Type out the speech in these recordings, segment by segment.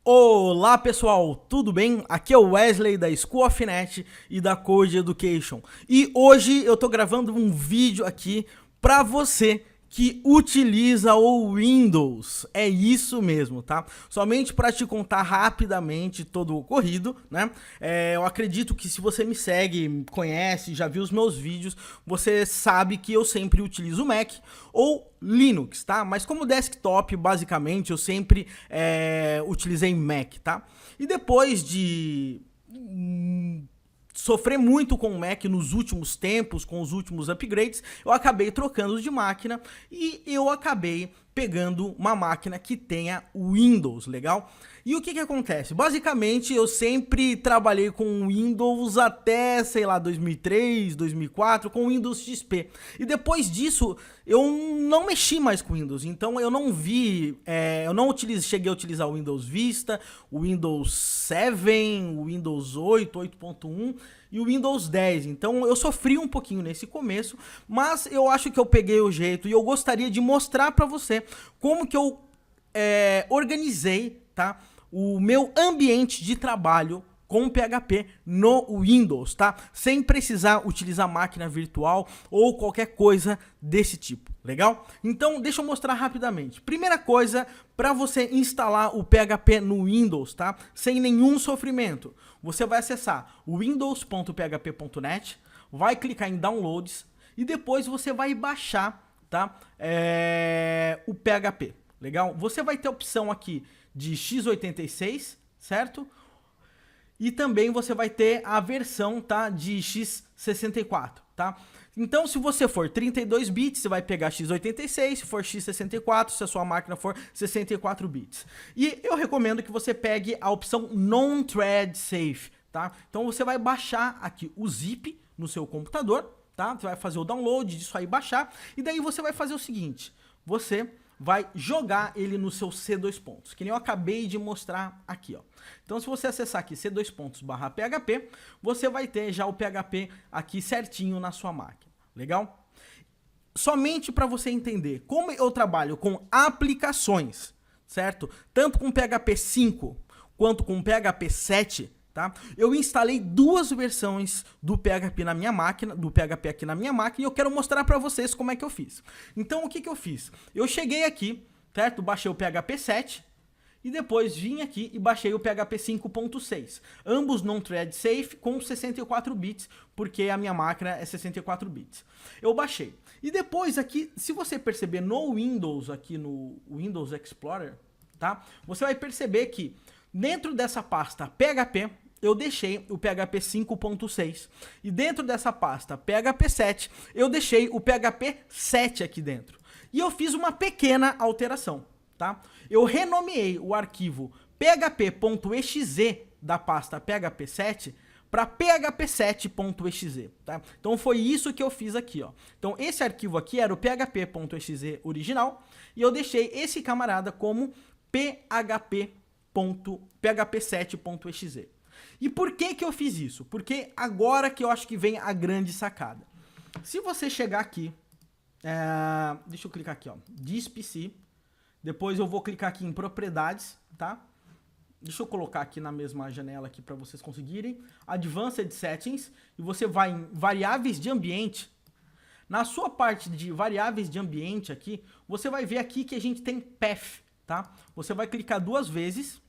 Olá pessoal, tudo bem? Aqui é o Wesley da School of Net e da Code Education. E hoje eu tô gravando um vídeo aqui para você que utiliza o Windows. É isso mesmo, tá? Somente para te contar rapidamente todo o ocorrido, né? Eu acredito que se você me segue, me conhece, já viu os meus vídeos, você sabe que eu sempre utilizo o Mac ou Linux, tá? Mas como desktop, basicamente, eu sempre utilizei Mac, tá? E depois de sofrer muito com o Mac nos últimos tempos, com os últimos upgrades, eu acabei trocando de máquina e eu acabei pegando uma máquina que tenha Windows, legal? E o que acontece? Basicamente, eu sempre trabalhei com Windows até, sei lá, 2003, 2004, com Windows XP. E depois disso, eu não mexi mais com Windows. Então, eu não vi, eu não cheguei a utilizar o Windows Vista, o Windows 7, o Windows 8, 8.1 e o Windows 10. Então, eu sofri um pouquinho nesse começo, mas eu acho que eu peguei o jeito e eu gostaria de mostrar para você como que eu organizei, tá? O meu ambiente de trabalho com PHP no Windows, tá? Sem precisar utilizar máquina virtual ou qualquer coisa desse tipo, legal? Então, deixa eu mostrar rapidamente. Primeira coisa, para você instalar o PHP no Windows, tá? Sem nenhum sofrimento, você vai acessar windows.php.net, vai clicar em Downloads e depois você vai baixar, tá? O PHP, legal? Você vai ter a opção aqui de x86, certo? E também você vai ter a versão, tá, de x64, tá? Então, se você for 32 bits, você vai pegar x86, se for x64, se a sua máquina for 64 bits. E eu recomendo que você pegue a opção Non-Thread Safe, tá? Então, você vai baixar aqui o zip no seu computador, tá? Você vai fazer o download disso aí, baixar, e daí você vai fazer o seguinte, você vai jogar ele no seu C2 pontos, que nem eu acabei de mostrar aqui, ó. Então, se você acessar aqui C2 pontos/PHP, você vai ter já o PHP aqui certinho na sua máquina, legal? Somente para você entender como eu trabalho com aplicações, certo? Tanto com PHP 5 quanto com PHP 7, tá? Eu instalei duas versões do PHP na minha máquina, do PHP aqui na minha máquina, e eu quero mostrar para vocês como é que eu fiz. Então, o que eu fiz? Eu cheguei aqui, certo? Baixei o PHP 7 e depois vim aqui e baixei o PHP 5.6. Ambos non-thread safe com 64 bits, porque a minha máquina é 64 bits. Eu baixei. E depois aqui, se você perceber no Windows, aqui no Windows Explorer, tá? Você vai perceber que dentro dessa pasta PHP, eu deixei o PHP 5.6 e dentro dessa pasta PHP 7 eu deixei o PHP 7 aqui dentro. E eu fiz uma pequena alteração, tá? Eu renomeei o arquivo php.exe da pasta PHP 7 para php7.exe, tá? Então foi isso que eu fiz aqui, ó. Então esse arquivo aqui era o php.exe original e eu deixei esse camarada como php7.exe. E por que eu fiz isso? Porque agora que eu acho que vem a grande sacada. Se você chegar aqui, deixa eu clicar aqui, ó, This PC, depois eu vou clicar aqui em propriedades, tá? Deixa eu colocar aqui na mesma janela aqui para vocês conseguirem. Advanced Settings, e você vai em variáveis de ambiente. Na sua parte de variáveis de ambiente aqui, você vai ver aqui que a gente tem Path, tá? Você vai clicar duas vezes.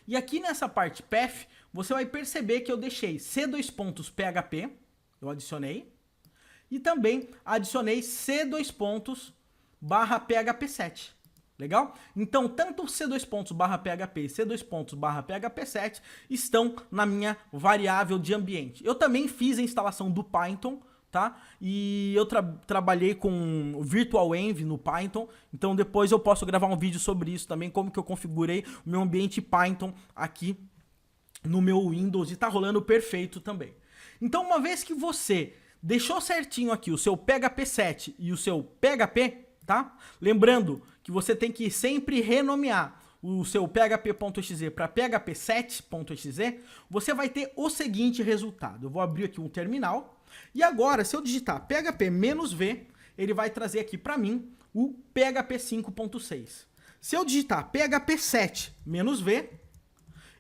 E aqui nessa parte Path, você vai perceber que eu deixei C2 pontos PHP, eu adicionei, e também adicionei C2 pontos barra PHP 7, legal? Então, tanto C2 pontos barra PHP e C2 pontos barra PHP 7 estão na minha variável de ambiente. Eu também fiz a instalação do Python, tá? E eu trabalhei com VirtualEnv no Python, então depois eu posso gravar um vídeo sobre isso também, como que eu configurei o meu ambiente Python aqui no meu Windows e tá rolando perfeito também. Então, uma vez que você deixou certinho aqui o seu PHP 7 e o seu PHP, tá? Lembrando que você tem que sempre renomear o seu php.exe para php7.exe, você vai ter o seguinte resultado. Eu vou abrir aqui um terminal. E agora, se eu digitar php-v, ele vai trazer aqui para mim o PHP 5.6. Se eu digitar PHP 7 menos V,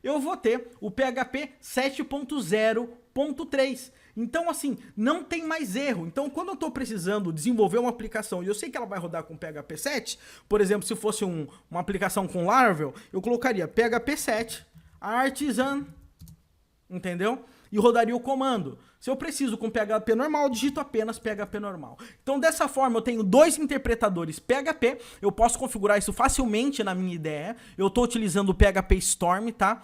eu vou ter o PHP 7.0.3. Então, assim, não tem mais erro. Então, quando eu estou precisando desenvolver uma aplicação e eu sei que ela vai rodar com PHP 7, por exemplo, se fosse uma aplicação com Laravel, eu colocaria PHP 7, Artisan, entendeu? E rodaria o comando. Se eu preciso com PHP normal, eu digito apenas PHP normal. Então, dessa forma, eu tenho 2 interpretadores PHP. Eu posso configurar isso facilmente na minha IDE. Eu estou utilizando o PHP Storm, tá?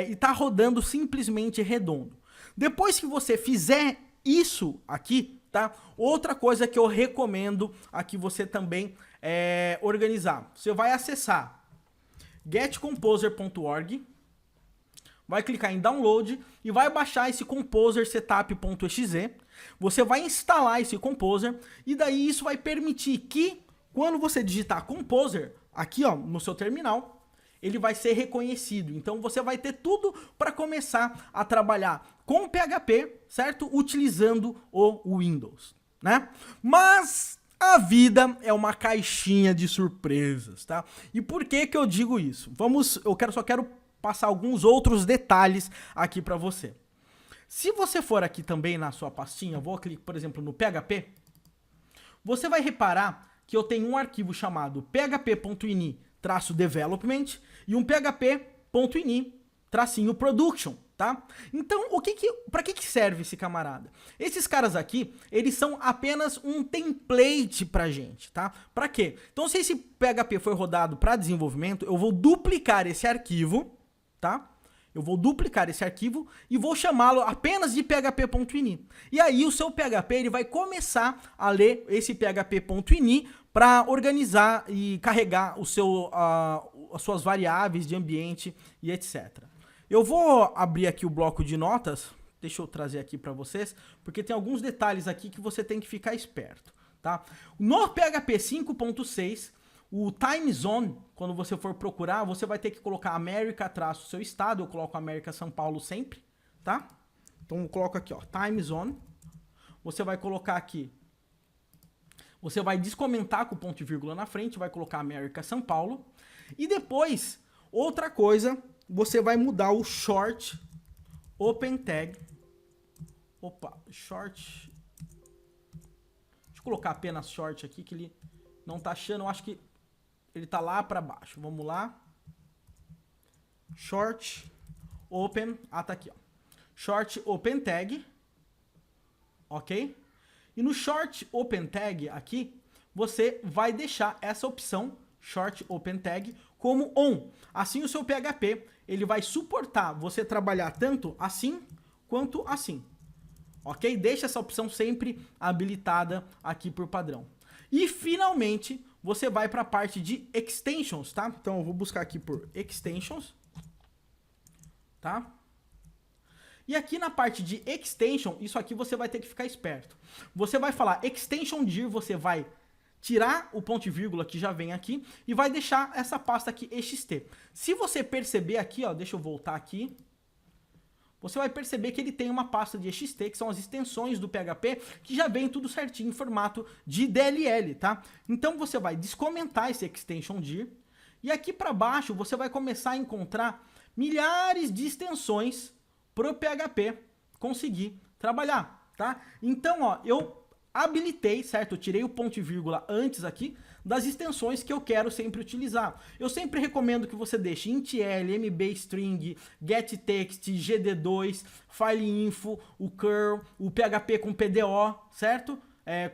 E tá rodando simplesmente redondo. Depois que você fizer isso aqui, tá? Outra coisa que eu recomendo aqui você também organizar. Você vai acessar getcomposer.org, vai clicar em download e vai baixar esse composer setup.exe. Você vai instalar esse composer e daí isso vai permitir que quando você digitar composer aqui, ó, no seu terminal, ele vai ser reconhecido. Então você vai ter tudo para começar a trabalhar com PHP, certo? Utilizando o Windows, né? Mas a vida é uma caixinha de surpresas, tá? E por que que eu digo isso? Só quero passar alguns outros detalhes aqui para você. Se você for aqui também na sua pastinha, vou clicar, por exemplo, no PHP, você vai reparar que eu tenho um arquivo chamado php.ini-development e um php.ini-production, tá? Então, para que serve esse camarada? Esses caras aqui, eles são apenas um template pra gente, tá? Pra quê? Então, se esse PHP foi rodado para desenvolvimento, eu vou duplicar esse arquivo, tá? Eu vou duplicar esse arquivo e vou chamá-lo apenas de php.ini. E aí o seu PHP ele vai começar a ler esse php.ini para organizar e carregar as suas variáveis de ambiente e etc. Eu vou abrir aqui o bloco de notas, deixa eu trazer aqui para vocês, porque tem alguns detalhes aqui que você tem que ficar esperto, tá? No PHP 5.6, o time zone, quando você for procurar, você vai ter que colocar América traço seu estado. Eu coloco América São Paulo sempre, tá? Então eu coloco aqui, ó, time zone. Você vai colocar aqui, você vai descomentar com ponto e vírgula na frente, vai colocar América São Paulo. E depois, outra coisa, você vai mudar o short open tag. Opa, short. Deixa eu colocar apenas short aqui, que ele não tá achando, eu acho que ele tá lá para baixo. Vamos lá. Short open. Ah, tá aqui, ó. Short open tag. Ok? E no short open tag aqui, você vai deixar essa opção short open tag como on. Assim o seu PHP, ele vai suportar você trabalhar tanto assim quanto assim. Ok? Deixa essa opção sempre habilitada aqui por padrão. E finalmente, você vai para a parte de extensions, tá? Então eu vou buscar aqui por extensions, tá? E aqui na parte de extension, isso aqui você vai ter que ficar esperto. Você vai falar extension dir, você vai tirar o ponto e vírgula que já vem aqui e vai deixar essa pasta aqui ext. Se você perceber aqui, ó, deixa eu voltar aqui. Você vai perceber que ele tem uma pasta de ext, que são as extensões do PHP, que já vem tudo certinho em formato de DLL, tá? Então você vai descomentar esse extension dir, e aqui para baixo você vai começar a encontrar milhares de extensões para o PHP conseguir trabalhar, tá? Então, ó, eu habilitei, certo? Eu tirei o ponto e vírgula antes aqui das extensões que eu quero sempre utilizar. Eu sempre recomendo que você deixe intl, mbstring, gettext, gd2, fileinfo, o curl, o PHP com PDO, certo?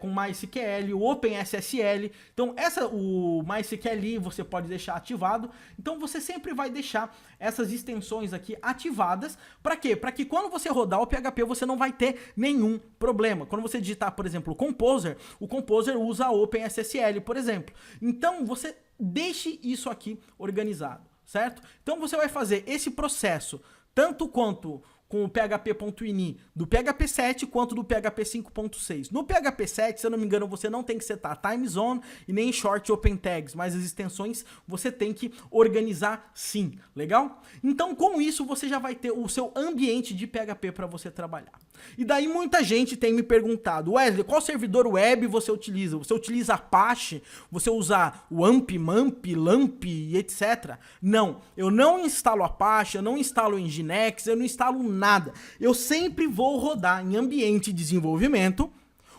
Com MySQL, o OpenSSL. Então, o MySQL você pode deixar ativado. Então, você sempre vai deixar essas extensões aqui ativadas. Para quê? Para que quando você rodar o PHP, você não vai ter nenhum problema. Quando você digitar, por exemplo, o Composer usa OpenSSL, por exemplo. Então, você deixe isso aqui organizado, certo? Então, você vai fazer esse processo tanto quanto com o PHP.ini do PHP 7 quanto do PHP 5.6. No PHP 7, se eu não me engano, você não tem que setar time zone e nem short open tags, mas as extensões você tem que organizar sim, legal? Então, com isso, você já vai ter o seu ambiente de PHP para você trabalhar. E daí muita gente tem me perguntado, Wesley, qual servidor web você utiliza? Você utiliza Apache? Você usa o AMP, MAMP, LAMP e etc? Não, eu não instalo Apache, eu não instalo Nginx, eu não instalo nada. Eu sempre vou rodar em ambiente de desenvolvimento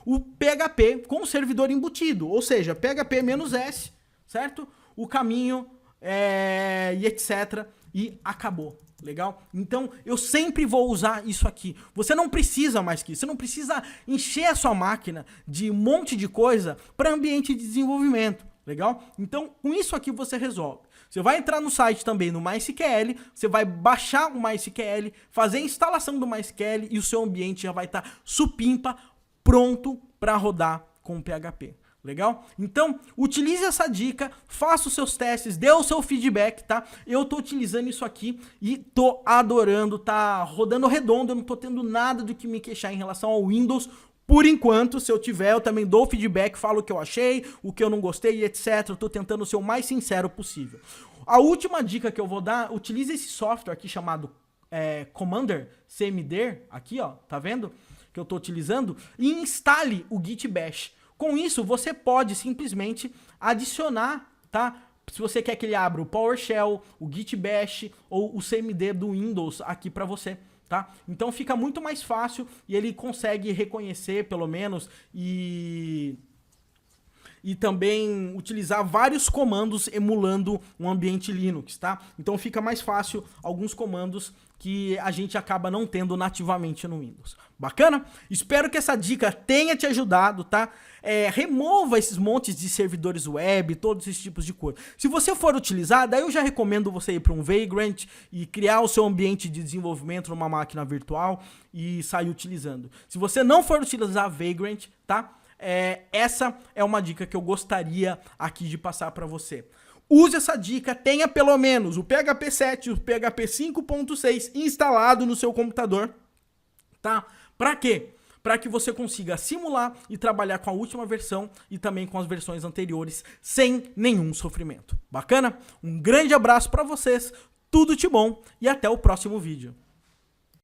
o PHP com o servidor embutido, ou seja, PHP-S, certo? O caminho e etc. E acabou. Legal? Então, eu sempre vou usar isso aqui. Você não precisa mais que isso. Você não precisa encher a sua máquina de um monte de coisa para ambiente de desenvolvimento. Legal? Então, com isso aqui você resolve. Você vai entrar no site também no MySQL, você vai baixar o MySQL, fazer a instalação do MySQL e o seu ambiente já vai estar supimpa, pronto para rodar com o PHP. Legal? Então, utilize essa dica, faça os seus testes, dê o seu feedback, tá? Eu tô utilizando isso aqui e tô adorando, tá rodando redondo, eu não tô tendo nada do que me queixar em relação ao Windows. Por enquanto, se eu tiver, eu também dou feedback, falo o que eu achei, o que eu não gostei, etc. Eu tô tentando ser o mais sincero possível. A última dica que eu vou dar, utilize esse software aqui chamado Commander, CMD, aqui ó, tá vendo? Que eu tô utilizando, e instale o Git Bash. Com isso, você pode simplesmente adicionar, tá? Se você quer que ele abra o PowerShell, o Git Bash ou o CMD do Windows aqui para você, tá? Então fica muito mais fácil e ele consegue reconhecer, pelo menos, e também utilizar vários comandos emulando um ambiente Linux, tá? Então fica mais fácil alguns comandos que a gente acaba não tendo nativamente no Windows. Bacana? Espero que essa dica tenha te ajudado, tá? Remova esses montes de servidores web, todos esses tipos de coisa. Se você for utilizar, daí eu já recomendo você ir para um Vagrant e criar o seu ambiente de desenvolvimento numa máquina virtual e sair utilizando. Se você não for utilizar Vagrant, tá? Essa é uma dica que eu gostaria aqui de passar para você. Use essa dica, tenha pelo menos o PHP 7 e o PHP 5.6 instalado no seu computador, tá? Para quê? Para que você consiga simular e trabalhar com a última versão e também com as versões anteriores sem nenhum sofrimento. Bacana? Um grande abraço para vocês, tudo de bom e até o próximo vídeo.